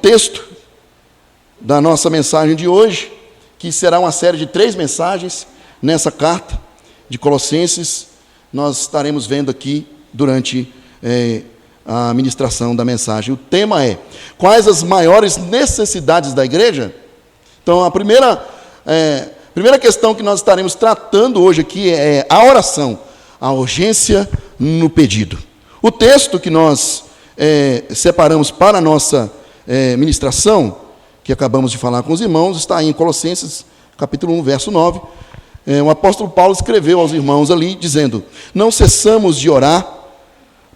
texto da nossa mensagem de hoje, que será uma série de 3 mensagens nessa carta de Colossenses, nós estaremos vendo aqui durante a ministração da mensagem. O tema é: quais as maiores necessidades da igreja? Então, a primeira questão que nós estaremos tratando hoje aqui é a oração, a urgência no pedido. O texto que nós separamos para a nossa ministração, que acabamos de falar com os irmãos, está em Colossenses, capítulo 1, verso 9. O apóstolo Paulo escreveu aos irmãos ali, dizendo: não cessamos de orar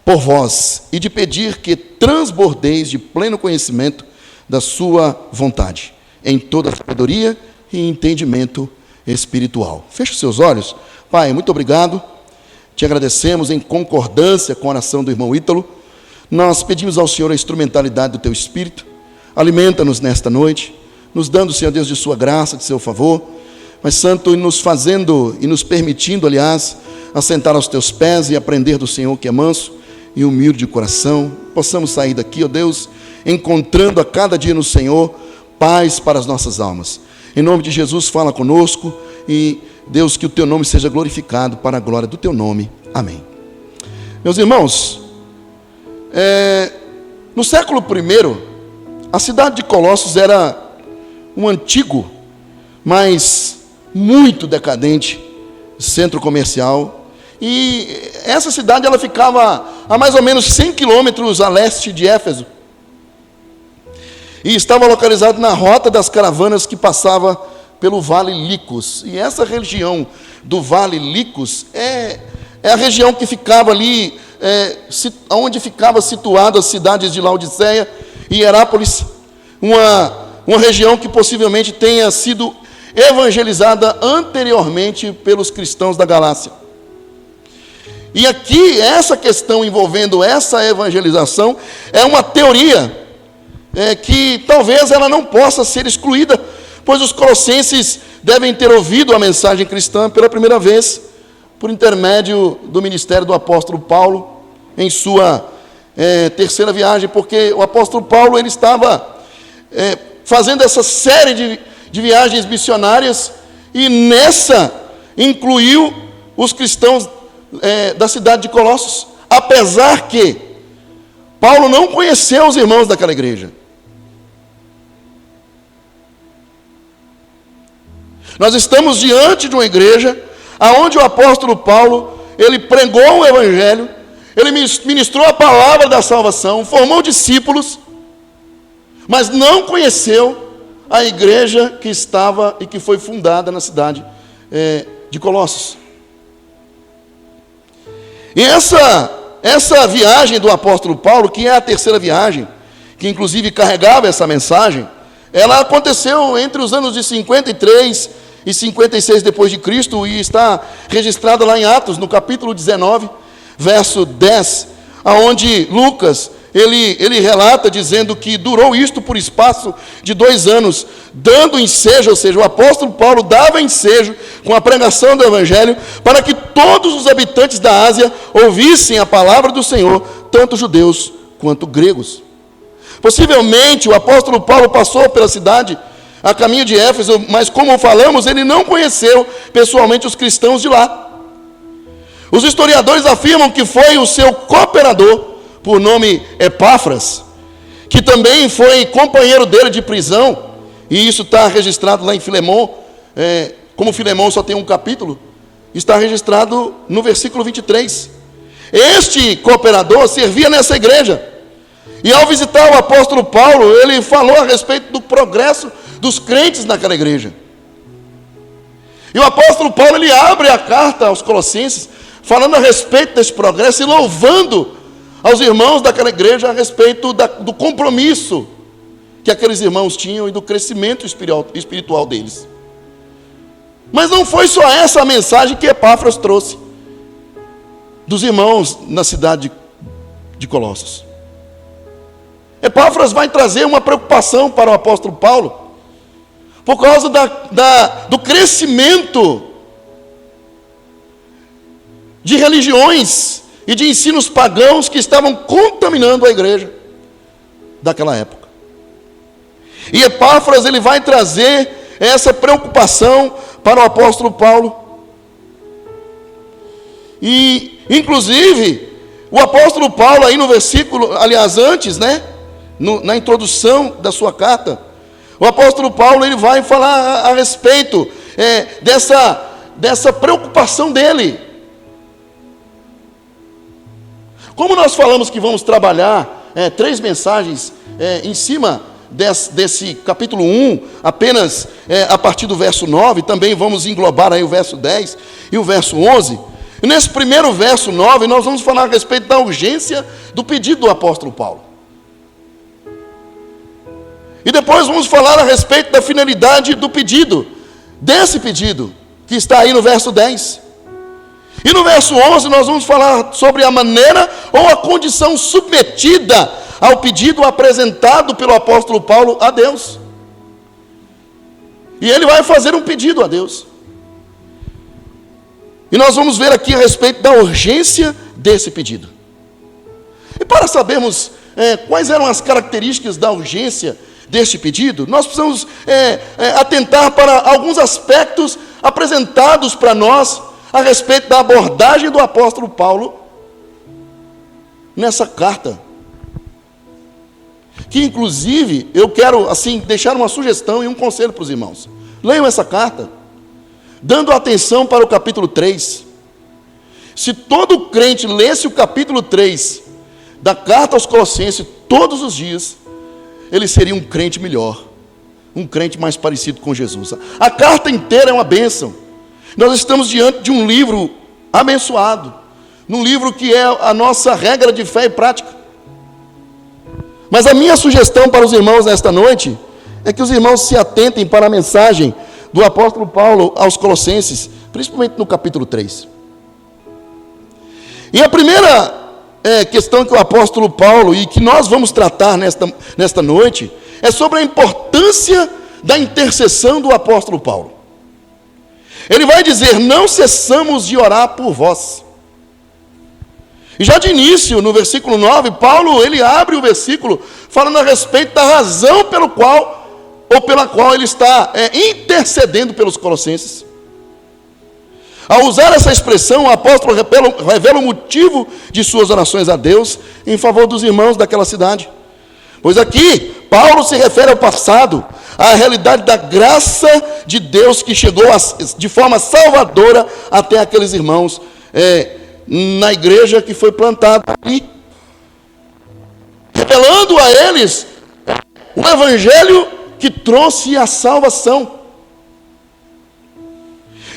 por vós e de pedir que transbordeis de pleno conhecimento da sua vontade, em toda sabedoria e entendimento espiritual. Feche os seus olhos. Pai, muito obrigado. Te agradecemos em concordância com a oração do irmão Ítalo. Nós pedimos ao Senhor a instrumentalidade do Teu Espírito. Alimenta-nos nesta noite, nos dando, Senhor Deus, de Sua graça, de Seu favor, mas, Santo, e nos fazendo e nos permitindo, aliás, assentar aos Teus pés e aprender do Senhor, que é manso e humilde de coração. Possamos sair daqui, ó Deus, encontrando a cada dia no Senhor paz para as nossas almas. Em nome de Jesus, fala conosco e, Deus, que o Teu nome seja glorificado para a glória do Teu nome. Amém. Meus irmãos, no século I, a cidade de Colossos era um antigo, mas muito decadente centro comercial. E essa cidade ela ficava a mais ou menos 100 quilômetros a leste de Éfeso. E estava localizado na rota das caravanas que passava pelo Vale Licos. E essa região do Vale Licos é a região que ficava ali, onde ficava situada as cidades de Laodiceia e Herápolis, uma região que possivelmente tenha sido evangelizada anteriormente pelos cristãos da Galácia. E aqui, essa questão envolvendo essa evangelização é uma teoria que talvez ela não possa ser excluída, pois os colossenses devem ter ouvido a mensagem cristã pela primeira vez por intermédio do ministério do apóstolo Paulo em sua terceira viagem, porque o apóstolo Paulo ele estava fazendo essa série de viagens missionárias e nessa incluiu os cristãos da cidade de Colossos, apesar que Paulo não conheceu os irmãos daquela igreja. Nós estamos diante de uma igreja aonde o apóstolo Paulo, ele pregou o evangelho, ele ministrou a palavra da salvação, formou discípulos, mas não conheceu a igreja que estava e que foi fundada na cidade de Colossos. E essa viagem do apóstolo Paulo, que é a terceira viagem, que inclusive carregava essa mensagem, ela aconteceu entre os anos de 53 e 56 depois de Cristo, e está registrada lá em Atos, no capítulo 19, verso 10, aonde Lucas, ele relata dizendo que durou isto por espaço de 2 anos, dando ensejo, ou seja, o apóstolo Paulo dava ensejo com a pregação do evangelho, para que todos os habitantes da Ásia ouvissem a palavra do Senhor, tanto judeus quanto gregos. Possivelmente o apóstolo Paulo passou pela cidade a caminho de Éfeso, mas como falamos, ele não conheceu pessoalmente os cristãos de lá. Os historiadores afirmam que foi o seu cooperador, por nome Epáfras, que também foi companheiro dele de prisão, e isso está registrado lá em Filemão, como Filemão só tem um capítulo, está registrado no versículo 23. Este cooperador servia nessa igreja, e ao visitar o apóstolo Paulo, ele falou a respeito do progresso dos crentes naquela igreja. E o apóstolo Paulo, ele abre a carta aos Colossenses, falando a respeito desse progresso e louvando aos irmãos daquela igreja a respeito do compromisso que aqueles irmãos tinham e do crescimento espiritual deles. Mas não foi só essa a mensagem que Epáfras trouxe dos irmãos na cidade de Colossos. Epáfras vai trazer uma preocupação para o apóstolo Paulo, por causa do crescimento de religiões e de ensinos pagãos que estavam contaminando a igreja daquela época. E Epáfras, ele vai trazer essa preocupação para o apóstolo Paulo. E, inclusive, o apóstolo Paulo, aí no versículo, aliás, antes, na introdução da sua carta, o apóstolo Paulo, ele vai falar a respeito dessa preocupação dele. Como nós falamos que vamos trabalhar 3 mensagens em cima desse capítulo 1, apenas a partir do verso 9, também vamos englobar aí o verso 10 e o verso 11. E nesse primeiro verso 9, nós vamos falar a respeito da urgência do pedido do apóstolo Paulo. E depois vamos falar a respeito da finalidade do pedido, desse pedido, que está aí no verso 10. E no verso 11 nós vamos falar sobre a maneira ou a condição submetida ao pedido apresentado pelo apóstolo Paulo a Deus. E ele vai fazer um pedido a Deus. E nós vamos ver aqui a respeito da urgência desse pedido. E para sabermos quais eram as características da urgência deste pedido, nós precisamos atentar para alguns aspectos apresentados para nós a respeito da abordagem do apóstolo Paulo nessa carta. Que inclusive eu quero assim deixar uma sugestão e um conselho para os irmãos. Leiam essa carta, dando atenção para o capítulo 3. Se todo crente lesse o capítulo 3 da carta aos Colossenses todos os dias, ele seria um crente melhor, um crente mais parecido com Jesus. A carta inteira é uma bênção. Nós estamos diante de um livro abençoado, num livro que é a nossa regra de fé e prática. Mas a minha sugestão para os irmãos nesta noite é que os irmãos se atentem para a mensagem do apóstolo Paulo aos Colossenses, principalmente no capítulo 3. E a primeira questão que o apóstolo Paulo, e que nós vamos tratar nesta noite, é sobre a importância da intercessão do apóstolo Paulo. Ele vai dizer: não cessamos de orar por vós. E já de início, no versículo 9, Paulo, ele abre o versículo falando a respeito da razão pela qual ele está intercedendo pelos colossenses. Ao usar essa expressão, o apóstolo revela o motivo de suas orações a Deus em favor dos irmãos daquela cidade. Pois aqui, Paulo se refere ao passado, à realidade da graça de Deus que chegou de forma salvadora até aqueles irmãos na igreja que foi plantada ali, revelando a eles o evangelho que trouxe a salvação.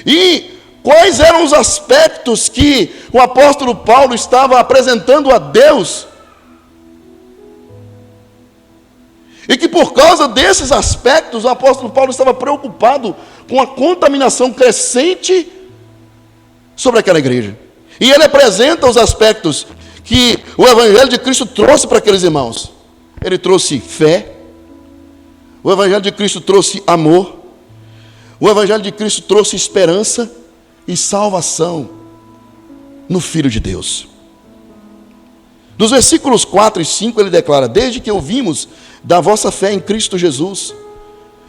E quais eram os aspectos que o apóstolo Paulo estava apresentando a Deus? E que por causa desses aspectos, o apóstolo Paulo estava preocupado com a contaminação crescente sobre aquela igreja. E ele apresenta os aspectos que o evangelho de Cristo trouxe para aqueles irmãos. Ele trouxe fé, o evangelho de Cristo trouxe amor, o evangelho de Cristo trouxe esperança e salvação no Filho de Deus. Dos versículos 4 e 5 ele declara: desde que ouvimos da vossa fé em Cristo Jesus,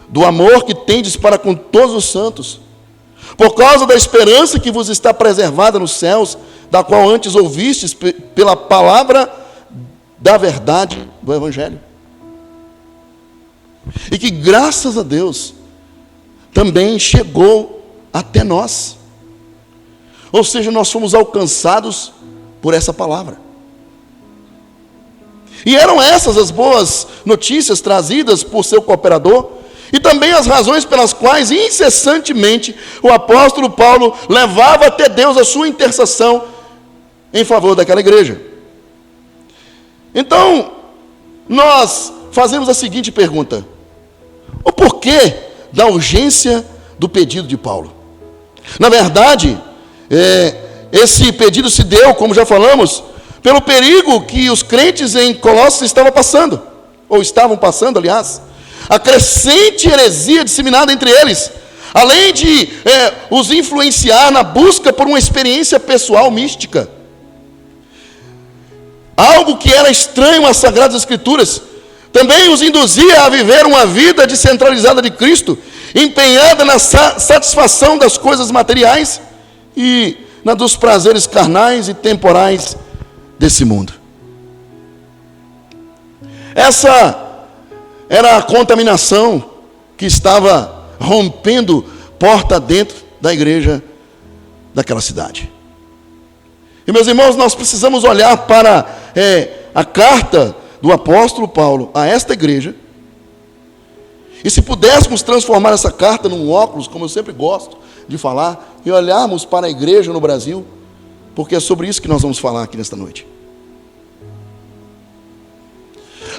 do amor que tendes para com todos os santos, por causa da esperança que vos está preservada nos céus, da qual antes ouvistes pela palavra da verdade do Evangelho. E que graças a Deus também chegou até nós. Ou seja, nós fomos alcançados por essa palavra. E eram essas as boas notícias trazidas por seu cooperador, e também as razões pelas quais incessantemente o apóstolo Paulo levava até Deus a sua intercessão em favor daquela igreja. Então, nós fazemos a seguinte pergunta: o porquê da urgência do pedido de Paulo? Na verdade, esse pedido se deu, como já falamos, pelo perigo que os crentes em Colossos estavam passando, aliás, a crescente heresia disseminada entre eles, além de os influenciar na busca por uma experiência pessoal mística. Algo que era estranho às Sagradas Escrituras, Também os induzia a viver uma vida descentralizada de Cristo, empenhada na satisfação das coisas materiais e na dos prazeres carnais e temporais desse mundo. Essa era a contaminação que estava rompendo porta dentro da igreja daquela cidade. E, meus irmãos, nós precisamos olhar para a carta do apóstolo Paulo a esta igreja, e se pudéssemos transformar essa carta num óculos, como eu sempre gosto de falar, e olharmos para a igreja no Brasil, porque é sobre isso que nós vamos falar aqui nesta noite.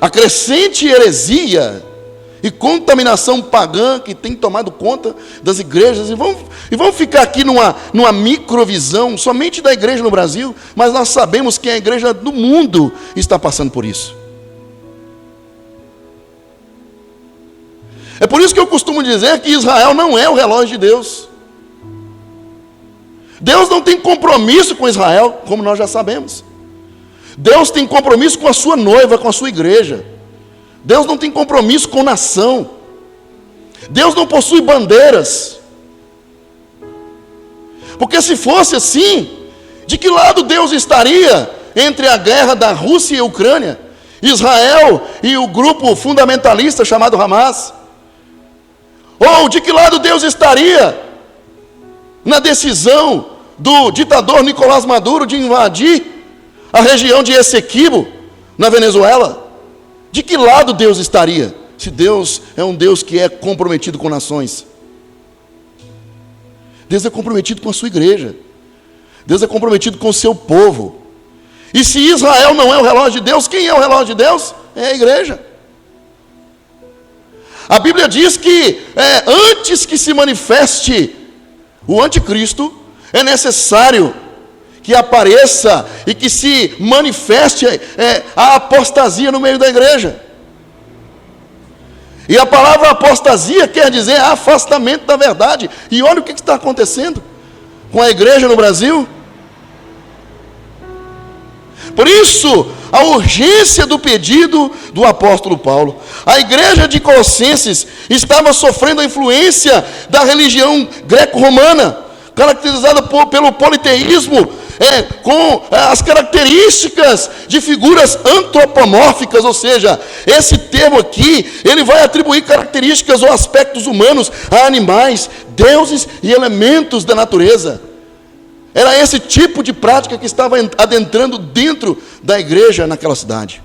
A crescente heresia e contaminação pagã que tem tomado conta das igrejas, e vamos ficar aqui numa microvisão somente da igreja no Brasil, mas nós sabemos que a igreja do mundo está passando por isso. É por isso que eu costumo dizer que Israel não é o relógio de Deus. Deus não tem compromisso com Israel, como nós já sabemos. Deus tem compromisso com a sua noiva, com a sua igreja. Deus não tem compromisso com nação. Deus não possui bandeiras. Porque se fosse assim, de que lado Deus estaria entre a guerra da Rússia e a Ucrânia, Israel e o grupo fundamentalista chamado Hamas? Ou de que lado Deus estaria na decisão do ditador Nicolás Maduro de invadir a região de Essequibo, na Venezuela? De que lado Deus estaria, se Deus é um Deus que é comprometido com nações? Deus é comprometido com a sua igreja. Deus é comprometido com o seu povo. E se Israel não é o relógio de Deus, quem é o relógio de Deus? É a igreja. A Bíblia diz que antes que se manifeste o anticristo, é necessário que apareça e que se manifeste a apostasia no meio da igreja. E a palavra apostasia quer dizer afastamento da verdade. E olha o que está acontecendo com a igreja no Brasil. Por isso, a urgência do pedido do apóstolo Paulo. A igreja de Colossenses estava sofrendo a influência da religião greco-romana, caracterizada pelo politeísmo, com as características de figuras antropomórficas, ou seja, esse termo aqui, ele vai atribuir características ou aspectos humanos a animais, deuses e elementos da natureza. Era esse tipo de prática que estava adentrando dentro da igreja naquela cidade.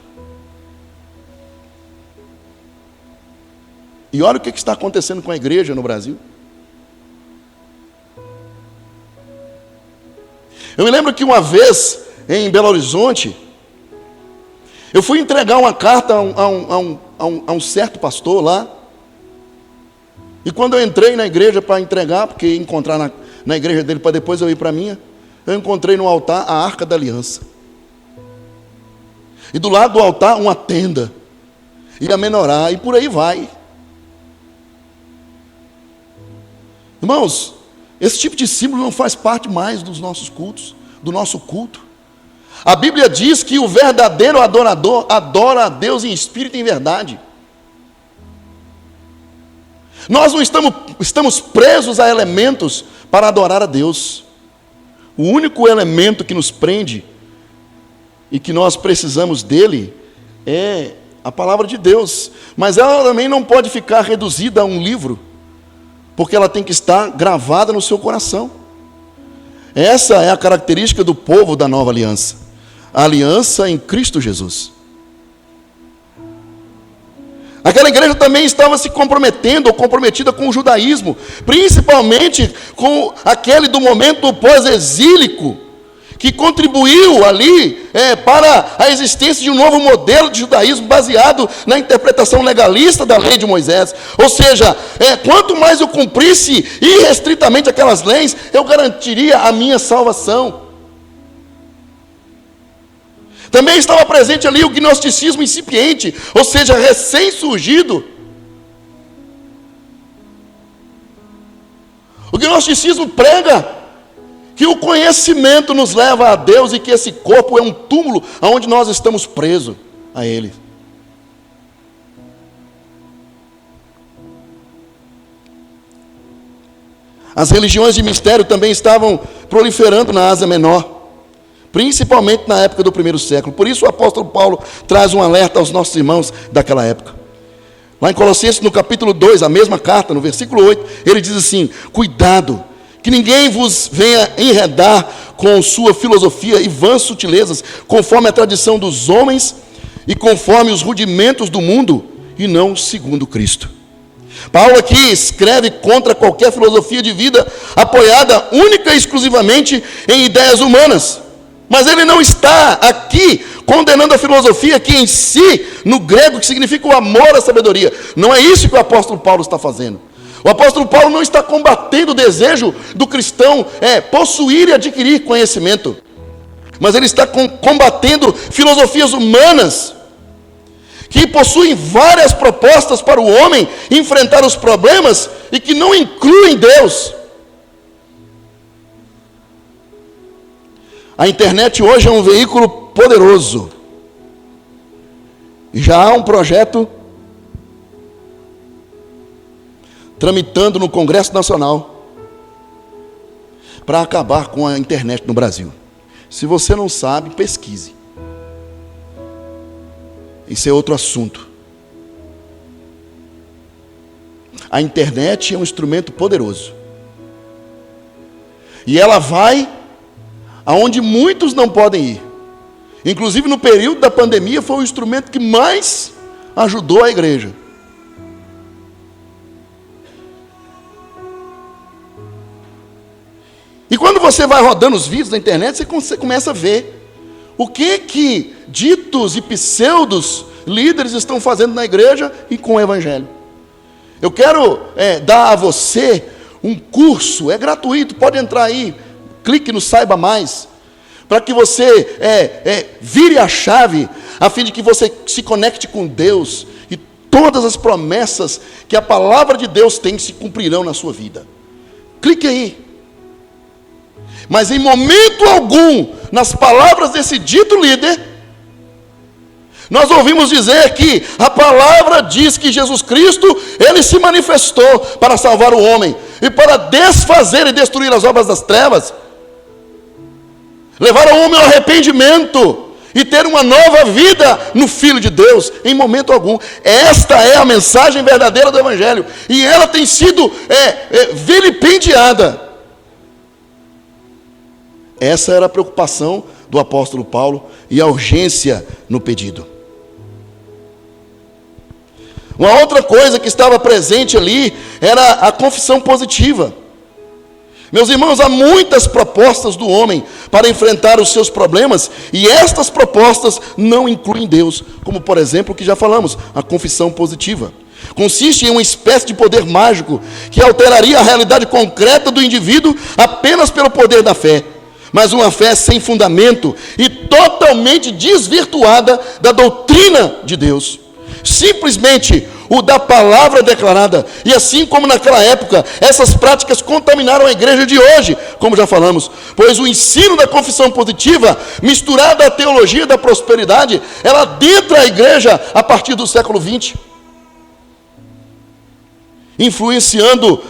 E olha o que está acontecendo com a igreja no Brasil. Eu me lembro que uma vez, em Belo Horizonte, eu fui entregar uma carta a um certo pastor lá. E quando eu entrei na igreja para entregar, porque ia encontrar na igreja dele para depois eu ir para a minha, eu encontrei no altar a Arca da Aliança. E do lado do altar uma tenda. E a menorá, e por aí vai. Irmãos, esse tipo de símbolo não faz parte mais dos nossos cultos, do nosso culto. A Bíblia diz que o verdadeiro adorador adora a Deus em espírito e em verdade. Nós não estamos presos a elementos para adorar a Deus. O único elemento que nos prende e que nós precisamos dele é a palavra de Deus. Mas ela também não pode ficar reduzida a um livro, porque ela tem que estar gravada no seu coração. Essa é a característica do povo da nova aliança. A aliança em Cristo Jesus. Aquela igreja também estava se comprometendo ou comprometida com o judaísmo, principalmente com aquele do momento pós-exílico, que contribuiu ali para a existência de um novo modelo de judaísmo baseado na interpretação legalista da lei de Moisés. Ou seja, quanto mais eu cumprisse irrestritamente aquelas leis, eu garantiria a minha salvação. Também estava presente ali o gnosticismo incipiente, ou seja, recém-surgido. O gnosticismo prega que o conhecimento nos leva a Deus e que esse corpo é um túmulo onde nós estamos presos a Ele. As religiões de mistério também estavam proliferando na Ásia Menor, principalmente na época do primeiro século. Por isso o apóstolo Paulo traz um alerta aos nossos irmãos daquela época. Lá em Colossenses, no capítulo 2, a mesma carta, no versículo 8, ele diz assim: cuidado, que ninguém vos venha enredar com sua filosofia e vãs sutilezas, conforme a tradição dos homens e conforme os rudimentos do mundo, e não segundo Cristo. Paulo aqui escreve contra qualquer filosofia de vida apoiada única e exclusivamente em ideias humanas. Mas ele não está aqui condenando a filosofia que em si, no grego, que significa o amor à sabedoria. Não é isso que o apóstolo Paulo está fazendo. O apóstolo Paulo não está combatendo o desejo do cristão possuir e adquirir conhecimento. Mas ele está combatendo filosofias humanas que possuem várias propostas para o homem enfrentar os problemas e que não incluem Deus. A internet hoje é um veículo poderoso. Já há um projeto tramitando no Congresso Nacional para acabar com a internet no Brasil. Se você não sabe, pesquise. Isso é outro assunto. A internet é um instrumento poderoso. E ela vai aonde muitos não podem ir. Inclusive no período da pandemia foi o instrumento que mais ajudou a igreja. E quando você vai rodando os vídeos da internet, você começa a ver o que ditos e pseudos líderes estão fazendo na igreja e com o evangelho. Eu quero dar a você um curso, é gratuito, pode entrar aí, clique no Saiba Mais, para que você vire a chave, a fim de que você se conecte com Deus, e todas as promessas que a palavra de Deus tem se cumprirão na sua vida. Clique aí. Mas em momento algum, nas palavras desse dito líder, nós ouvimos dizer que a palavra diz que Jesus Cristo, ele se manifestou para salvar o homem, e para desfazer e destruir as obras das trevas, levar o homem ao arrependimento, e ter uma nova vida no Filho de Deus, em momento algum. Esta é a mensagem verdadeira do Evangelho, e ela tem sido vilipendiada. Essa era a preocupação do apóstolo Paulo e a urgência no pedido. Uma outra coisa que estava presente ali era a confissão positiva. Meus irmãos, há muitas propostas do homem para enfrentar os seus problemas, e estas propostas não incluem Deus, como por exemplo o que já falamos, a confissão positiva. Consiste em uma espécie de poder mágico que alteraria a realidade concreta do indivíduo apenas pelo poder da fé. Mas uma fé sem fundamento e totalmente desvirtuada da doutrina de Deus. Simplesmente o da palavra declarada. E assim como naquela época, essas práticas contaminaram a igreja de hoje, como já falamos. Pois o ensino da confissão positiva, misturado à teologia da prosperidade, ela adentra a igreja a partir do século XX. Influenciando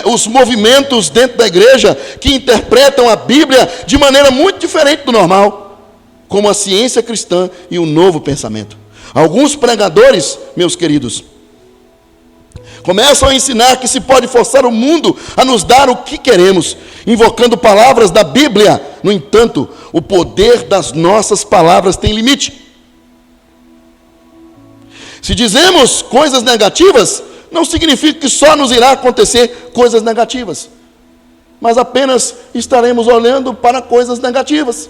os movimentos dentro da igreja que interpretam a Bíblia de maneira muito diferente do normal, como a ciência cristã e o novo pensamento. Alguns pregadores, meus queridos, começam a ensinar que se pode forçar o mundo a nos dar o que queremos, invocando palavras da Bíblia. No entanto, o poder das nossas palavras tem limite. Se dizemos coisas negativas, não significa que só nos irá acontecer coisas negativas, mas apenas estaremos olhando para coisas negativas.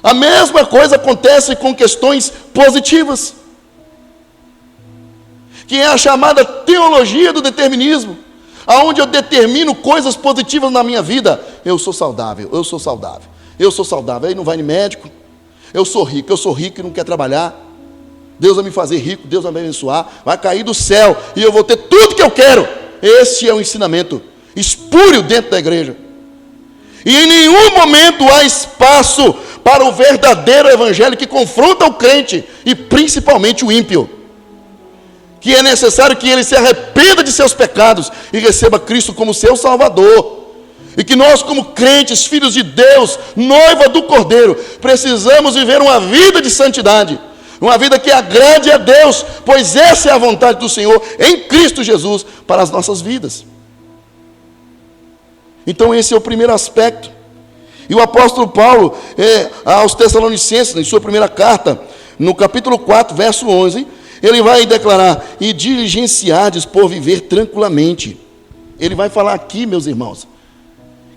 A mesma coisa acontece com questões positivas, que é a chamada teologia do determinismo, aonde eu determino coisas positivas na minha vida. Eu sou saudável, eu sou saudável, eu sou saudável. Aí não vai no médico. Eu sou rico e não quer trabalhar. Deus vai me fazer rico, Deus vai me abençoar, vai cair do céu e eu vou ter tudo que eu quero. Esse é o ensinamento espúrio dentro da igreja. E em nenhum momento há espaço para o verdadeiro evangelho que confronta o crente e principalmente o ímpio. que é necessário que ele se arrependa de seus pecados e receba Cristo como seu Salvador. E que nós, como crentes, filhos de Deus, noiva do Cordeiro, precisamos viver uma vida de santidade, uma vida que agrade a Deus, pois essa é a vontade do Senhor em Cristo Jesus para as nossas vidas. Então esse é o primeiro aspecto. E o apóstolo Paulo, aos Tessalonicenses, em sua primeira carta, no capítulo 4, verso 11, ele vai declarar: e diligenciardes por viver tranquilamente. Ele vai falar aqui, meus irmãos,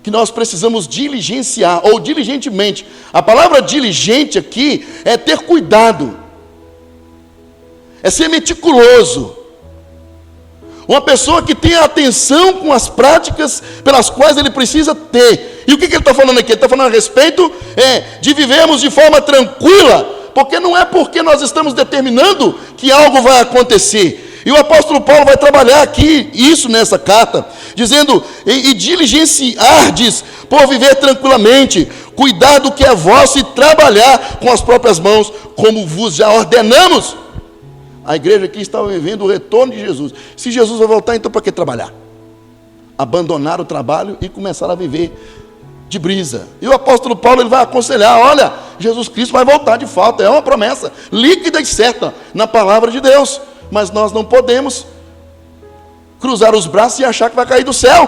que nós precisamos diligenciar, ou diligentemente. A palavra diligente aqui é ter cuidado, é ser meticuloso. Uma pessoa que tem atenção com as práticas pelas quais ele precisa ter. E o que ele está falando aqui? Ele está falando a respeito de vivermos de forma tranquila, porque não é porque nós estamos determinando que algo vai acontecer. E o apóstolo Paulo vai trabalhar aqui isso nessa carta, dizendo: e diligenciardes por viver tranquilamente, cuidar do que é vosso e trabalhar com as próprias mãos, como vos já ordenamos. A igreja aqui estava vivendo o retorno de Jesus. Se Jesus vai voltar, então para que trabalhar? Abandonar o trabalho e começar a viver de brisa. E o apóstolo Paulo ele vai aconselhar: olha, Jesus Cristo vai voltar de fato, é uma promessa líquida e certa na palavra de Deus. Mas nós não podemos cruzar os braços e achar que vai cair do céu.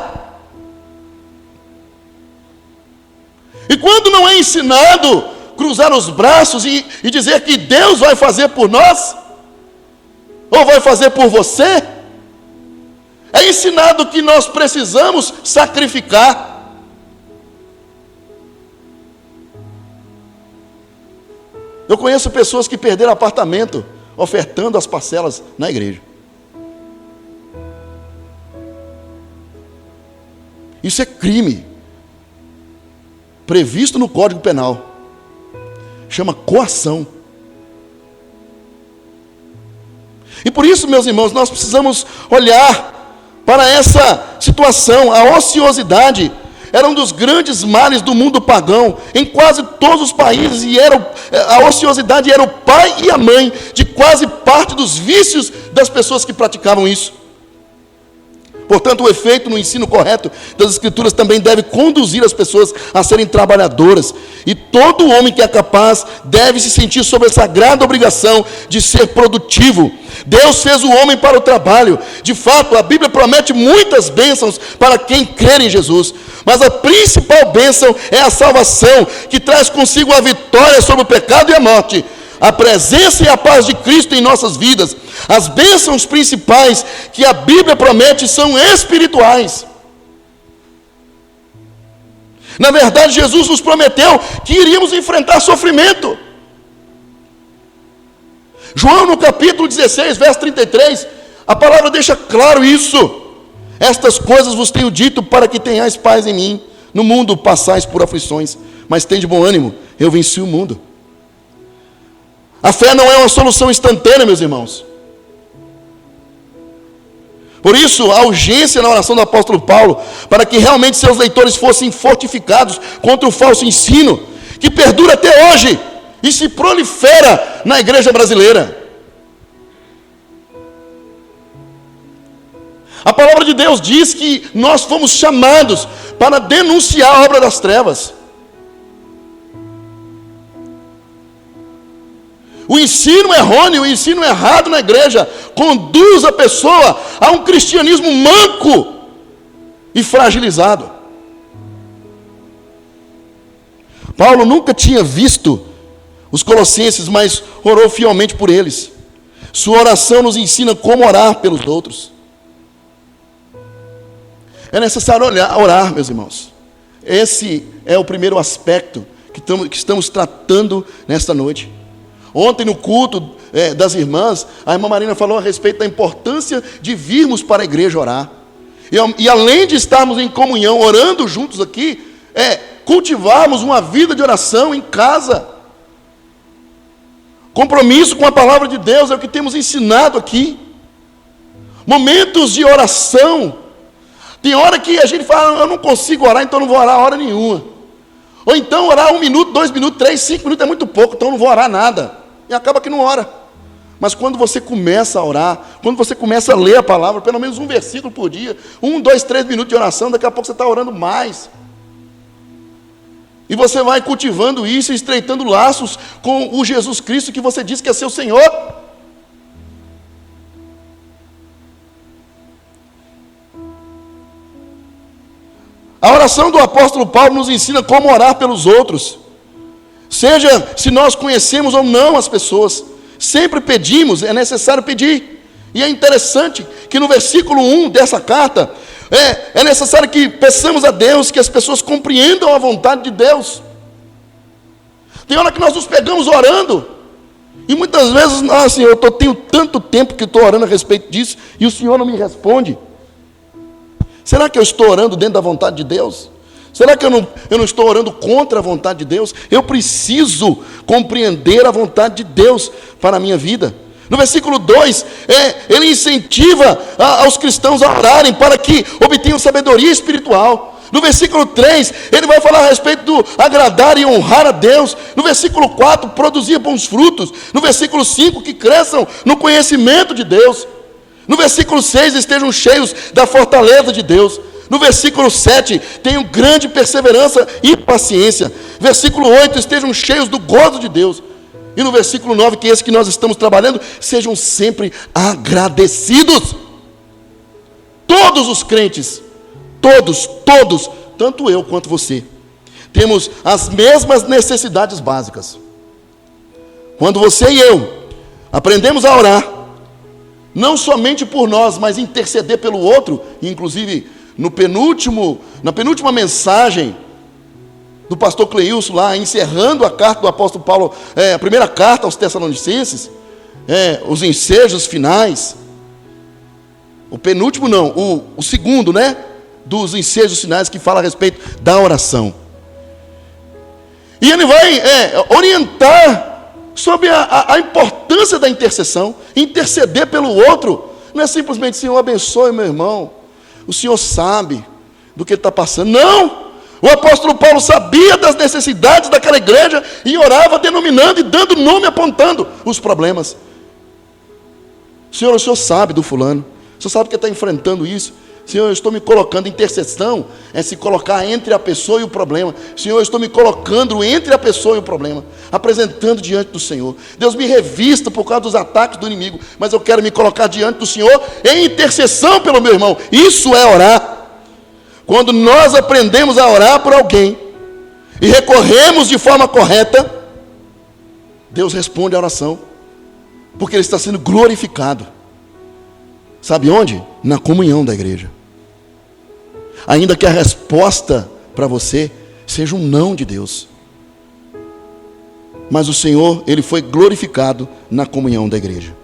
E quando não é ensinado cruzar os braços e dizer que Deus vai fazer por nós, ou vai fazer por você, é ensinado que nós precisamos sacrificar. Eu conheço pessoas que perderam apartamento ofertando as parcelas na igreja. Isso é crime previsto no Código Penal. Chama coação. E por isso, meus irmãos, nós precisamos olhar para essa situação. A ociosidade era um dos grandes males do mundo pagão, em quase todos os países, e a ociosidade era o pai e a mãe de quase parte dos vícios das pessoas que praticavam isso. Portanto, o efeito no ensino correto das Escrituras também deve conduzir as pessoas a serem trabalhadoras. E todo homem que é capaz deve se sentir sob a sagrada obrigação de ser produtivo. Deus fez o homem para o trabalho. De fato, a Bíblia promete muitas bênçãos para quem crer em Jesus. Mas a principal bênção é a salvação, que traz consigo a vitória sobre o pecado e a morte. A presença e a paz de Cristo em nossas vidas. As bênçãos principais que a Bíblia promete são espirituais. Na verdade, Jesus nos prometeu que iríamos enfrentar sofrimento. João, no capítulo 16, verso 33, a palavra deixa claro isso. Estas coisas vos tenho dito para que tenhais paz em mim. No mundo passais por aflições, mas tende bom ânimo, eu venci o mundo. A fé não é uma solução instantânea, meus irmãos. Por isso, a urgência na oração do apóstolo Paulo, para que realmente seus leitores fossem fortificados contra o falso ensino, que perdura até hoje e se prolifera na igreja brasileira. A palavra de Deus diz que nós fomos chamados para denunciar a obra das trevas. O ensino errôneo, o ensino errado na igreja conduz a pessoa a um cristianismo manco e fragilizado. Paulo nunca tinha visto os colossenses, mas orou fielmente por eles. Sua oração nos ensina como orar pelos outros. É necessário orar, meus irmãos. Esse é o primeiro aspecto que estamos tratando nesta noite. Ontem no culto das irmãs, a irmã Marina falou a respeito da importância de virmos para a igreja orar. E além de estarmos em comunhão, orando juntos aqui, cultivarmos uma vida de oração em casa. Compromisso com a palavra de Deus é o que temos ensinado aqui. Momentos de oração. Tem hora que a gente fala: eu não consigo orar, então não vou orar hora nenhuma. Ou então orar 1 minuto, 2 minutos, 3, 5 minutos é muito pouco, então não vou orar nada. E acaba que não ora. Mas quando você começa a orar, quando você começa a ler a palavra, pelo menos um versículo por dia, 1, 2, 3 minutos de oração, daqui a pouco você está orando mais. E você vai cultivando isso, estreitando laços com o Jesus Cristo que você diz que é seu Senhor. A oração do apóstolo Paulo nos ensina como orar pelos outros. Seja se nós conhecemos ou não as pessoas, sempre pedimos, é necessário pedir. E é interessante que no versículo 1 dessa carta, é necessário que peçamos a Deus que as pessoas compreendam a vontade de Deus. Tem hora que nós nos pegamos orando, e muitas vezes, Senhor, eu tenho tanto tempo que estou orando a respeito disso, e o Senhor não me responde. Será que eu estou orando dentro da vontade de Deus? Será que eu não estou orando contra a vontade de Deus? Eu preciso compreender a vontade de Deus para a minha vida. No versículo 2, ele incentiva aos cristãos a orarem para que obtenham sabedoria espiritual. No versículo 3, ele vai falar a respeito do agradar e honrar a Deus. No versículo 4, produzir bons frutos. No versículo 5, que cresçam no conhecimento de Deus. No versículo 6, estejam cheios da fortaleza de Deus. No versículo 7, tenham grande perseverança e paciência. Versículo 8, estejam cheios do gozo de Deus. E no versículo 9, que é esse que nós estamos trabalhando, sejam sempre agradecidos. Todos os crentes, todos, tanto eu quanto você, temos as mesmas necessidades básicas. Quando você e eu aprendemos a orar, não somente por nós, mas interceder pelo outro, inclusive na penúltima mensagem do pastor Cleilson lá, encerrando a carta do apóstolo Paulo, a primeira carta aos Tessalonicenses, os ensejos finais, o penúltimo não, o segundo, dos ensejos finais que fala a respeito da oração. E ele vai orientar sobre a importância da intercessão, interceder pelo outro. Não é simplesmente, Senhor, abençoe meu irmão, o Senhor sabe do que ele está passando. Não! O apóstolo Paulo sabia das necessidades daquela igreja e orava denominando e dando nome, apontando os problemas. Senhor, o Senhor sabe do fulano, o Senhor sabe que está enfrentando isso. Senhor, eu estou me colocando, intercessão é se colocar entre a pessoa e o problema. Senhor, eu estou me colocando entre a pessoa e o problema, apresentando diante do Senhor. Deus me revista por causa dos ataques do inimigo, mas eu quero me colocar diante do Senhor em intercessão pelo meu irmão. Isso é orar. Quando nós aprendemos a orar por alguém e recorremos de forma correta, Deus responde a oração, porque Ele está sendo glorificado. Sabe onde? Na comunhão da igreja. Ainda que a resposta para você seja um não de Deus, mas o Senhor, Ele foi glorificado na comunhão da igreja.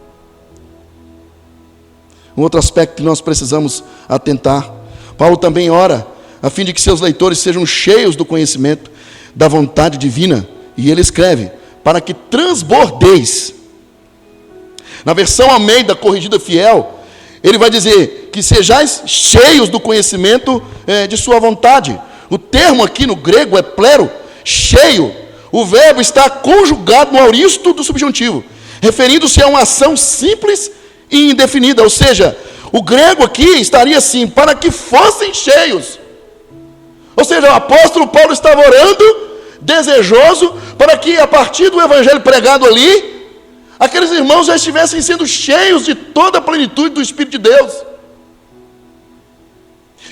Um outro aspecto que nós precisamos atentar, Paulo também ora a fim de que seus leitores sejam cheios do conhecimento da vontade divina, e ele escreve, para que transbordeis. Na versão Almeida Corrigida Fiel, ele vai dizer que sejais cheios do conhecimento de sua vontade. O termo aqui no grego é plero, cheio. O verbo está conjugado no auristo do subjuntivo, referindo-se a uma ação simples e indefinida. Ou seja, o grego aqui estaria assim, para que fossem cheios. Ou seja, o apóstolo Paulo estava orando, desejoso, para que a partir do evangelho pregado ali, aqueles irmãos já estivessem sendo cheios de toda a plenitude do Espírito de Deus.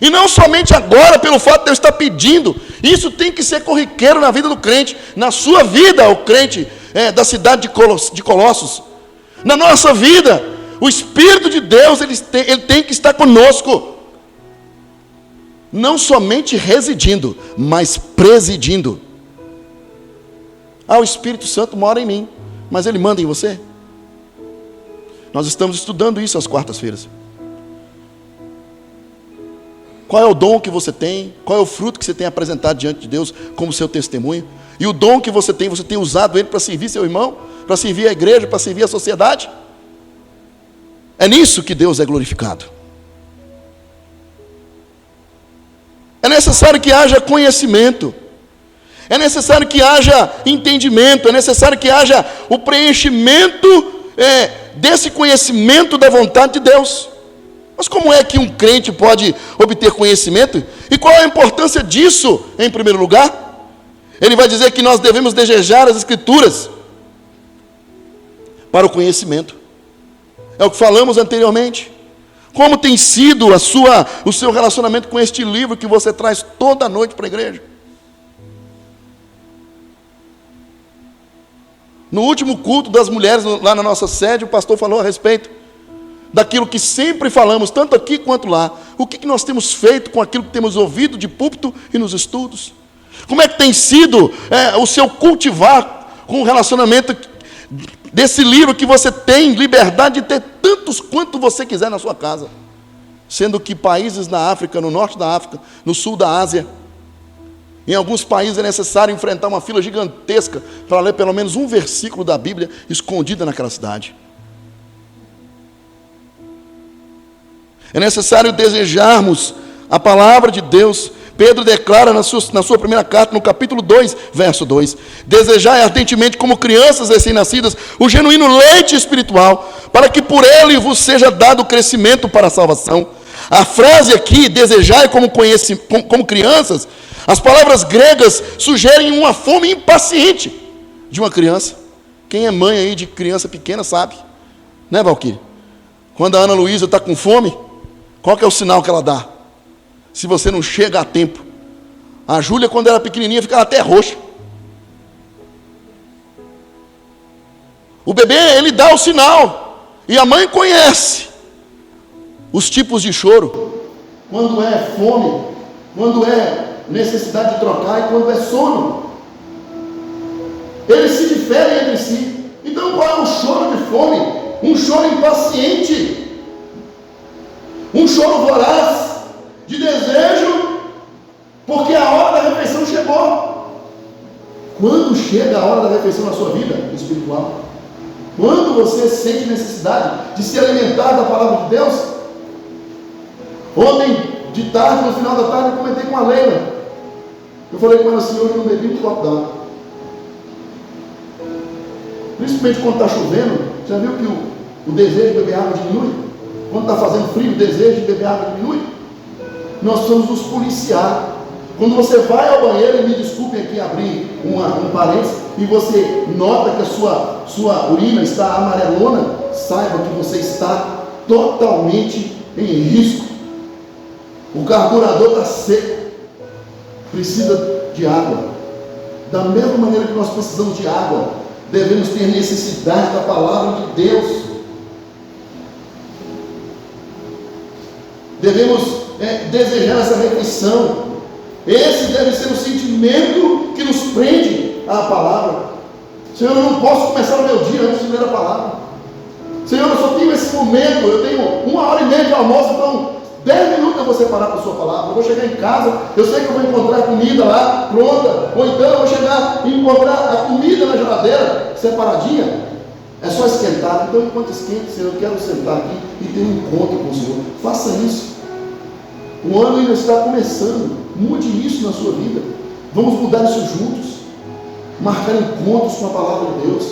E não somente agora, pelo fato de eu estar pedindo, isso tem que ser corriqueiro na vida do crente, na sua vida, o crente da cidade de Colossos. Na nossa vida, o Espírito de Deus, ele tem que estar conosco. Não somente residindo, mas presidindo. O Espírito Santo mora em mim, mas Ele manda em você. Nós estamos estudando isso às quartas-feiras. Qual é o dom que você tem? Qual é o fruto que você tem apresentado diante de Deus como seu testemunho? E o dom que você tem usado ele para servir seu irmão? Para servir a igreja? Para servir a sociedade? É nisso que Deus é glorificado. É necessário que haja conhecimento. É necessário que haja entendimento. É necessário que haja o preenchimento desse conhecimento da vontade de Deus. Mas como é que um crente pode obter conhecimento? E qual é a importância disso, em primeiro lugar? Ele vai dizer que nós devemos desejar as Escrituras para o conhecimento. É o que falamos anteriormente. Como tem sido o seu relacionamento com este livro que você traz toda noite para a igreja? No último culto das mulheres, lá na nossa sede, o pastor falou a respeito daquilo que sempre falamos, tanto aqui quanto lá. O que nós temos feito com aquilo que temos ouvido de púlpito e nos estudos? Como é que tem sido o seu cultivar com o relacionamento desse livro que você tem liberdade de ter tantos quanto você quiser na sua casa? Sendo que países na África, no norte da África, no sul da Ásia, em alguns países é necessário enfrentar uma fila gigantesca para ler pelo menos um versículo da Bíblia escondida naquela cidade. É necessário desejarmos a palavra de Deus. Pedro declara na sua primeira carta, no capítulo 2, verso 2: desejai ardentemente, como crianças recém-nascidas, o genuíno leite espiritual, para que por ele vos seja dado crescimento para a salvação. A frase aqui, desejai como crianças, as palavras gregas sugerem uma fome impaciente de uma criança. Quem é mãe aí de criança pequena sabe, né, Valquíria? Quando a Ana Luísa está com fome, qual que é o sinal que ela dá? Se você não chega a tempo. A Júlia, quando era pequenininha, ficava até roxa. O bebê, ele dá o sinal. E a mãe conhece os tipos de choro. Quando é fome, quando é necessidade de trocar e quando é sono. Eles se diferem entre si. Então qual é o choro de fome? Um choro impaciente. Um choro voraz, de desejo, porque a hora da refeição chegou. Quando chega a hora da refeição na sua vida espiritual? Quando você sente necessidade de se alimentar da palavra de Deus? Ontem, de tarde, no final da tarde, eu comentei com a Leila. Eu falei com ela assim: hoje eu não bebi um copo d'água. Principalmente quando está chovendo. Já viu que o desejo de beber água diminui? Quando está fazendo frio, o desejo de beber água diminui. Nós precisamos nos policiar. Quando você vai ao banheiro, e me desculpem aqui abrir um parênteses, e você nota que a sua urina está amarelona, saiba que você está totalmente em risco. O carburador está seco, precisa de água. Da mesma maneira que nós precisamos de água, devemos ter necessidade da palavra de Deus. Devemos desejar essa refeição. Esse deve ser o sentimento que nos prende à palavra. Senhor, eu não posso começar o meu dia antes de ler a palavra. Senhor, eu só tenho esse momento, eu tenho 1h30 de almoço, então 10 minutos eu vou separar para a sua palavra. Eu vou chegar em casa, eu sei que eu vou encontrar comida lá pronta, ou então eu vou chegar e encontrar a comida na geladeira separadinha. É só esquentar. Então, enquanto esquenta, Senhor, eu quero sentar aqui e ter um encontro com o Senhor. Faça isso. O ano ainda está começando. Mude isso na sua vida. Vamos mudar isso juntos. Marcar encontros com a palavra de Deus.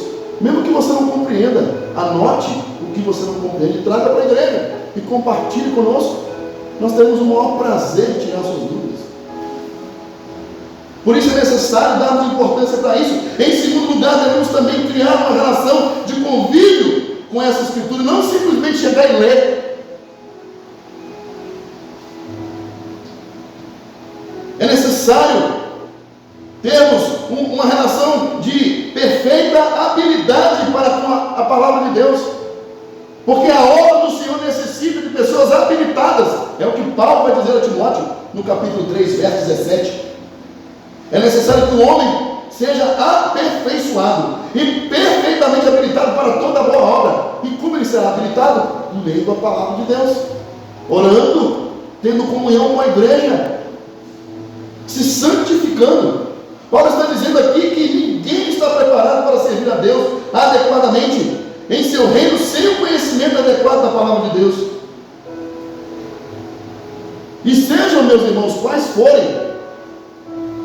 Mesmo que você não compreenda, anote o que você não compreende, traga para a igreja e compartilhe conosco. Nós teremos o maior prazer de tirar suas dúvidas. Por isso é necessário darmos importância para isso. Em segundo lugar, devemos também criar uma relação de convívio com essa escritura, não simplesmente chegar e ler. É necessário termos uma relação de perfeita habilidade para com a palavra de Deus, porque a obra do Senhor necessita de pessoas habilitadas. É o que Paulo vai dizer a Timóteo no capítulo 3, verso 17. É necessário que o homem seja aperfeiçoado e perfeitamente habilitado para toda boa obra. E como ele será habilitado? Lendo a palavra de Deus, orando, tendo comunhão com a igreja, se santificando. Paulo está dizendo aqui que ninguém está preparado para servir a Deus adequadamente em seu reino sem o conhecimento adequado da palavra de Deus. E sejam, meus irmãos, quais forem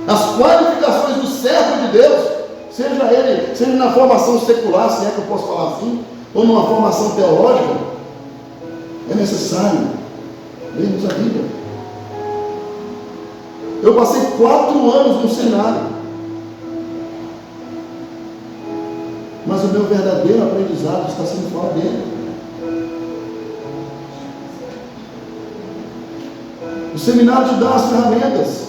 as qualificações do servo de Deus, seja na formação secular, se é que eu posso falar assim, ou numa formação teológica, é necessário lermos a Bíblia. Eu passei 4 anos no seminário, mas o meu verdadeiro aprendizado está sendo fora dele. O seminário te dá as ferramentas,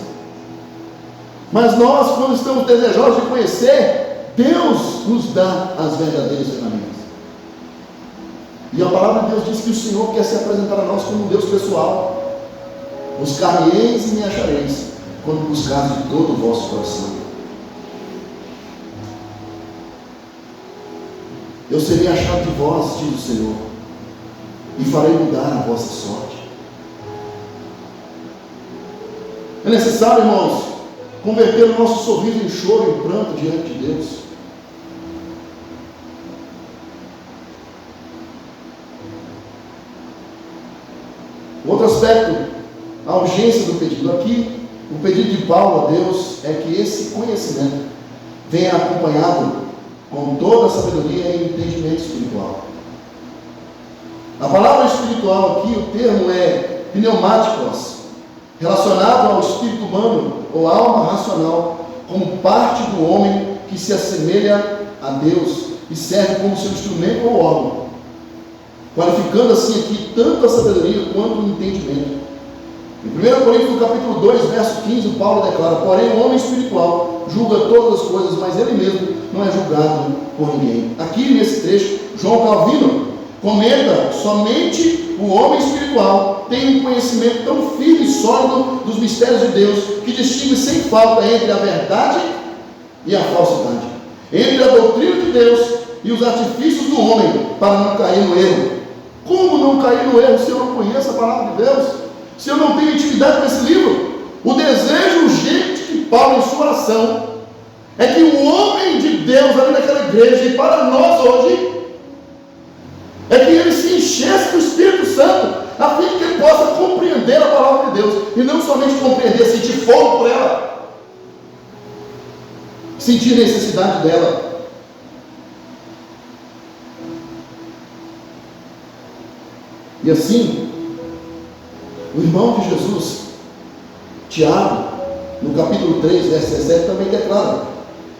mas nós, quando estamos desejosos de conhecer, Deus nos dá as verdadeiras ferramentas. E a palavra de Deus diz que o Senhor quer se apresentar a nós como um Deus pessoal. Buscar-me-eis e me achareis, quando buscardes de todo o vosso coração. Eu serei achado de vós, diz o Senhor, e farei mudar a vossa sorte. É necessário, irmãos, converter o nosso sorriso em choro e pranto diante de Deus. Outro aspecto, a urgência do pedido. Aqui, o pedido de Paulo a Deus é que esse conhecimento venha acompanhado com toda a sabedoria e entendimento espiritual. A palavra espiritual aqui, o termo é pneumáticos, relacionado ao espírito humano ou alma racional, como parte do homem que se assemelha a Deus e serve como seu instrumento ou órgão, qualificando assim aqui tanto a sabedoria quanto o entendimento. Em 1 Coríntios, capítulo 2, verso 15, Paulo declara: porém o homem espiritual julga todas as coisas, mas ele mesmo não é julgado por ninguém. Aqui nesse trecho, João Calvino comenta: somente o homem espiritual tem um conhecimento tão firme e sólido dos mistérios de Deus, que distingue sem falta entre a verdade e a falsidade, entre a doutrina de Deus e os artifícios do homem, para não cair no erro. Como não cair no erro se eu não conheço a palavra de Deus? Se eu não tenho intimidade com esse livro? O desejo urgente de Paulo em sua oração é que o homem de Deus ali naquela igreja, e para nós hoje, é que ele se enchesse do Espírito Santo, a fim de que ele possa compreender a palavra de Deus, e não somente compreender, sentir fogo por ela, sentir necessidade dela. E assim, o irmão de Jesus, Tiago, no capítulo 3, verso 17, também declara: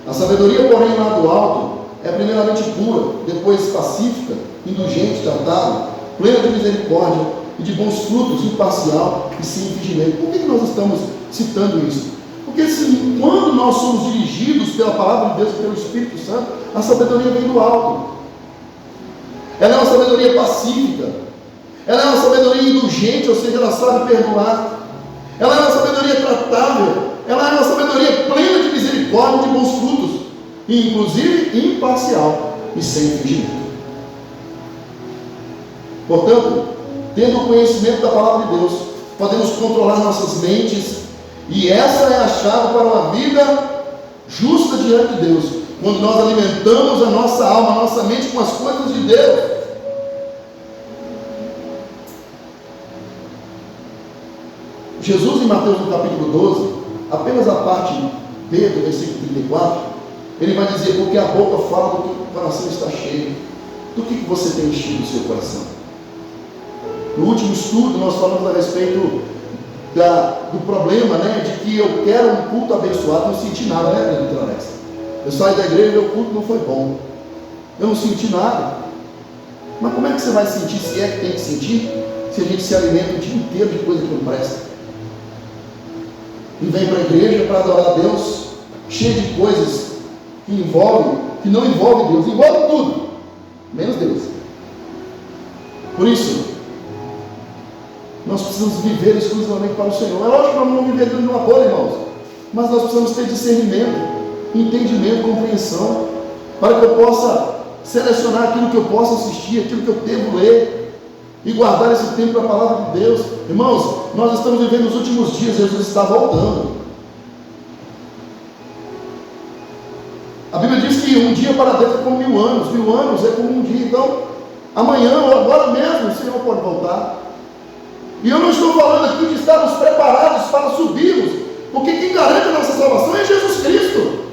a sabedoria, porém, lá do alto, é primeiramente pura, depois pacífica, indulgente, tratável, plena de misericórdia e de bons frutos, imparcial e sem fingimento. Por que nós estamos citando isso? Porque quando nós somos dirigidos pela palavra de Deus e pelo Espírito Santo, a sabedoria vem do alto. Ela é uma sabedoria pacífica, ela é uma sabedoria indulgente, ou seja, ela sabe perdoar. Ela é uma sabedoria tratável, ela é uma sabedoria plena de misericórdia e de bons frutos, e inclusive imparcial e sem fingimento. Portanto, tendo o conhecimento da palavra de Deus, podemos controlar nossas mentes, e essa é a chave para uma vida justa diante de Deus, quando nós alimentamos a nossa alma, a nossa mente com as coisas de Deus. Jesus, em Mateus no capítulo 12, apenas a parte B do versículo 34, ele vai dizer: porque a boca fala do que o coração está cheio. Do que você tem enchido o seu coração? No último estudo nós falamos a respeito do problema, de que eu quero um culto abençoado. Não senti nada, doutora Alexa? Eu saí da igreja e o culto não foi bom, eu não senti nada. Mas como é que você vai sentir, se é que tem que sentir, se a gente se alimenta o dia inteiro de coisa que não presta? E vem para a igreja para adorar a Deus, cheio de coisas que não envolve Deus, envolve tudo, menos Deus. Por isso, nós precisamos viver exclusivamente para o Senhor. É lógico que nós não vamos viver dentro de uma bolha, irmãos, mas nós precisamos ter discernimento, entendimento, compreensão, para que eu possa selecionar aquilo que eu posso assistir, aquilo que eu devo ler, e guardar esse tempo para a palavra de Deus. Irmãos, nós estamos vivendo os últimos dias, Jesus está voltando. A Bíblia diz que um dia para Deus é como 1000 anos, 1000 anos é como um dia. Então, amanhã ou agora mesmo, o Senhor pode voltar. E eu não estou falando aqui de estarmos preparados para subirmos, porque quem garante a nossa salvação é Jesus Cristo.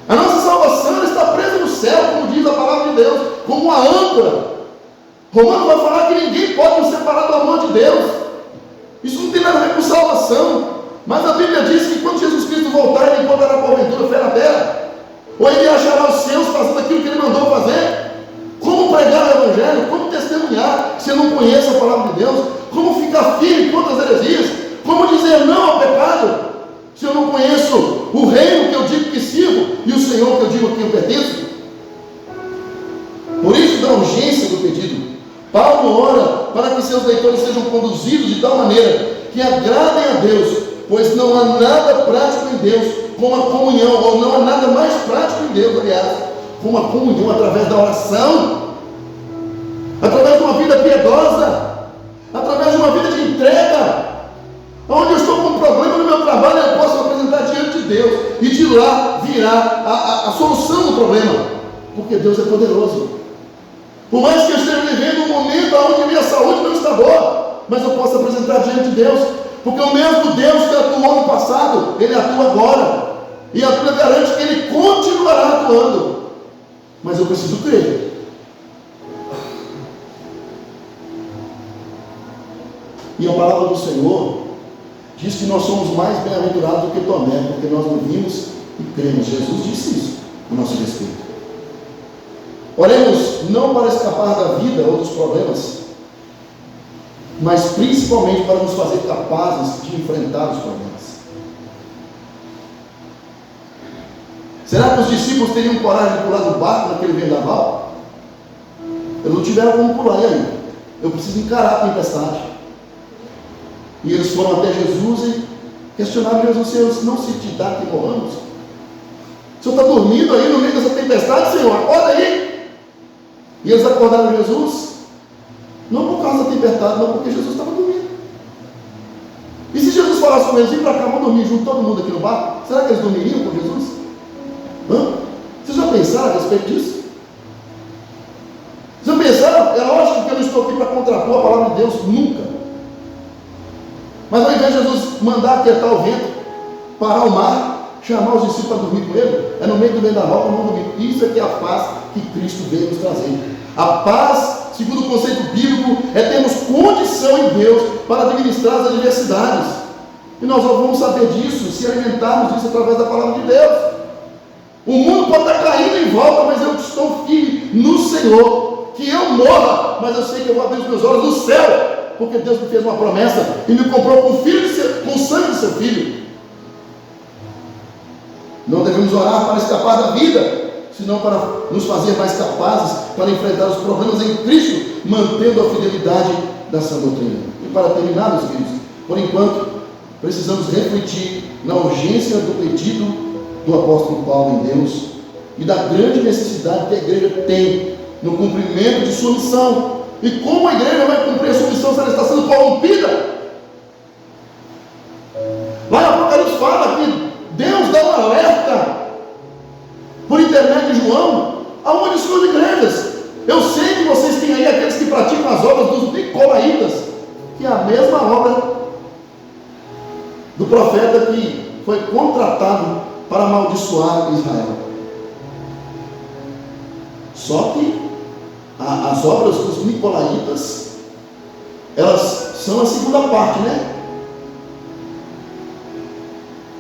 A nossa salvação está presa no céu, como diz a palavra de Deus, como como a âncora. Romanos vai falar que ninguém pode nos separar do amor de Deus. Isso não tem nada a ver com salvação. Mas a Bíblia diz que quando Jesus Cristo voltar, ele encontrará porventura fé na terra. Ou ele achará os seus fazendo aquilo que ele mandou fazer. Como pregar o Evangelho? Como testemunhar se eu não conheço a palavra de Deus? Como ficar firme contra as heresias? Como dizer não ao pecado se eu não conheço o reino que eu digo que sirvo e o Senhor que eu digo que eu pertenço? Por isso da urgência do pedido, Paulo ora para que seus leitores sejam conduzidos de tal maneira que agradem a Deus, pois não há nada prático em Deus como a comunhão, ou não há nada mais prático em Deus, aliás, como a comunhão através da oração, através de uma vida piedosa, através de uma vida de entrega, onde eu estou com um problema no meu trabalho, eu posso apresentar diante de Deus, e de lá virá a solução do problema, porque Deus é poderoso. Por mais que eu esteja vivendo um momento onde minha saúde não está boa, mas eu posso apresentar diante de Deus, porque o mesmo Deus que atuou no passado, Ele atua agora, e a Bíblia garante que Ele continuará atuando, mas eu preciso crer. E a palavra do Senhor diz que nós somos mais bem-aventurados do que Tomé, porque nós ouvimos e cremos. Jesus disse isso a nosso respeito. Oremos não para escapar da vida ou dos problemas, mas principalmente para nos fazer capazes de enfrentar os problemas. Será que os discípulos teriam coragem de pular do barco naquele vendaval? Eles não tiveram como pular, e aí? Eu preciso encarar a tempestade. E eles foram até Jesus e questionaram Jesus: Senhor, não se te dá que morramos? O Senhor está dormindo aí no meio dessa tempestade, Senhor? Acorda aí! E eles acordaram Jesus, não por causa da tempestade, mas porque Jesus estava dormindo. E se Jesus falasse com eles: vem para cá, vamos dormir junto todo mundo aqui no barco, será que eles dormiriam com Jesus? Vocês já pensaram a respeito disso? Vocês já pensaram? É lógico que eu não estou aqui para contrapor a palavra de Deus, nunca. Mas ao invés de Jesus mandar aquietar o vento, parar o mar, chamar os discípulos para dormir com ele, é no meio do vendaval que vão dormir. Isso é que é a paz que Cristo veio nos trazer. A paz, segundo o conceito bíblico, é termos condição em Deus para administrar as adversidades. E nós vamos saber disso se alimentarmos disso através da palavra de Deus. O mundo pode estar caindo em volta, mas eu estou firme no Senhor. Que eu morra, mas eu sei que eu vou abrir os meus olhos no céu, porque Deus me fez uma promessa e me comprou com o sangue do seu filho. Não devemos orar para escapar da vida, senão para nos fazer mais capazes para enfrentar os problemas em Cristo, mantendo a fidelidade da sã doutrina. E para terminar, meus queridos, por enquanto, precisamos refletir na urgência do pedido do apóstolo Paulo em Deus e da grande necessidade que a igreja tem no cumprimento de sua missão. E como a igreja vai cumprir a sua missão se ela está sendo corrompida? Lá em Apocalipse fala que Deus dá um alerta por intermédio de João aonde suas igrejas. Eu sei que vocês têm aí aqueles que praticam as obras dos nicolaítas, que é a mesma obra do profeta que foi contratado para amaldiçoar Israel. Só que as obras dos nicolaítas, elas são a segunda parte, né?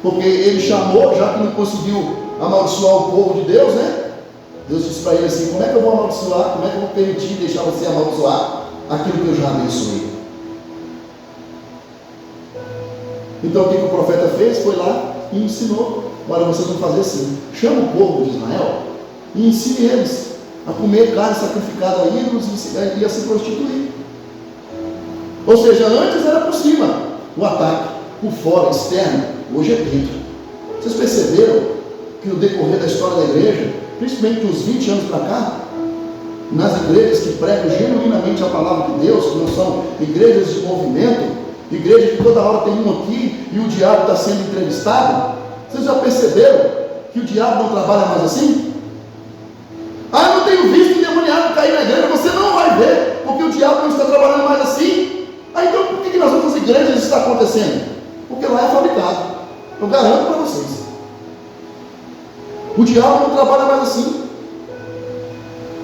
Porque ele chamou, já que não conseguiu amaldiçoar o povo de Deus, né? Deus disse para ele assim: como é que eu vou amaldiçoar? Como é que eu vou permitir deixar você amaldiçoar aquilo que eu já abençoei? Então o que o profeta fez? Foi lá e ensinou: olha, vocês vão fazer assim, chama o povo de Israel e ensine eles a comer carne sacrificada a ídolos e a se prostituir. Ou seja, antes era por cima o ataque, por fora, externo, hoje é dentro. Vocês perceberam que no decorrer da história da igreja, principalmente uns 20 anos para cá, nas igrejas que pregam genuinamente a palavra de Deus, que não são igrejas de movimento, igreja que toda hora tem um aqui e o diabo está sendo entrevistado, vocês já perceberam que o diabo não trabalha mais assim? Ah, eu não tenho visto endemoniado cair na igreja. Você não vai ver, porque o diabo não está trabalhando mais assim. Ah, então por que nas outras igrejas isso está acontecendo? Porque lá é fabricado. Eu garanto para vocês. O diabo não trabalha mais assim.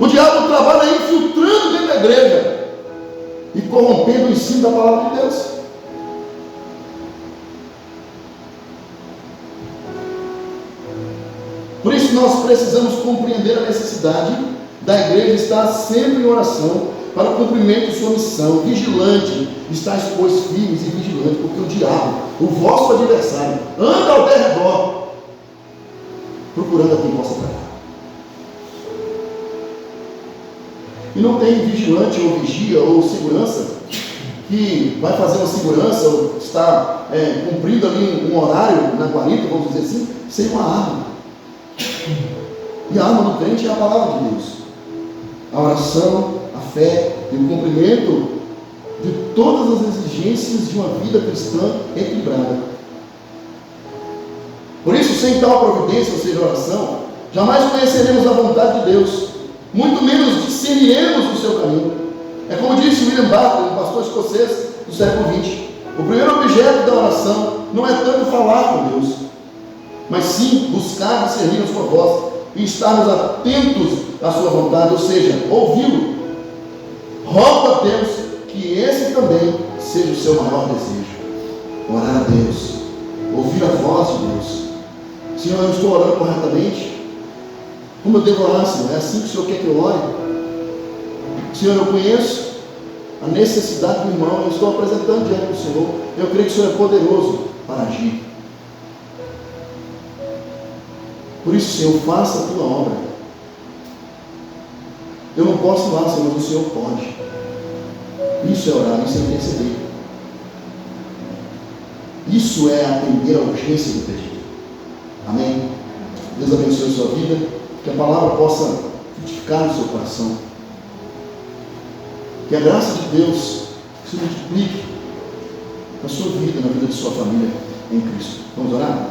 O diabo trabalha infiltrando dentro da igreja e corrompendo o ensino da palavra de Deus. Por isso nós precisamos compreender a necessidade da igreja estar sempre em oração para o cumprimento de sua missão, vigilante, estar pois firmes e vigilantes, porque o diabo, o vosso adversário, anda ao derredor, procurando a quem possa tratar. E não tem vigilante ou vigia ou segurança que vai fazer uma segurança ou está cumprindo ali um horário na guarita, vamos dizer assim, sem uma arma. E a arma do crente é a palavra de Deus, a oração, a fé e o cumprimento de todas as exigências de uma vida cristã equilibrada. Por isso, sem tal providência, ou seja, oração, jamais conheceremos a vontade de Deus, muito menos discerniremos o seu caminho. É como disse William Barclay, um pastor escocês do século XX: o primeiro objeto da oração não é tanto falar com Deus, mas sim buscar discernir a sua voz e estarmos atentos à sua vontade, ou seja, ouvi-lo. Rogo a Deus que esse também seja o seu maior desejo: orar a Deus, ouvir a voz de Deus. Senhor, eu estou orando corretamente? Como eu devo orar, Senhor? É assim que o Senhor quer que eu ore? Senhor, eu conheço a necessidade do irmão, eu estou apresentando diante do Senhor. Eu creio que o Senhor é poderoso para agir. Por isso, Senhor, faça a tua obra. Eu não posso ir lá, Senhor, mas o Senhor pode. Isso é orar, isso é interceder. Isso é atender a urgência do pedido. Amém? Deus abençoe a sua vida. Que a palavra possa frutificar no seu coração. Que a graça de Deus se multiplique na sua vida, na vida de sua família em Cristo. Vamos orar?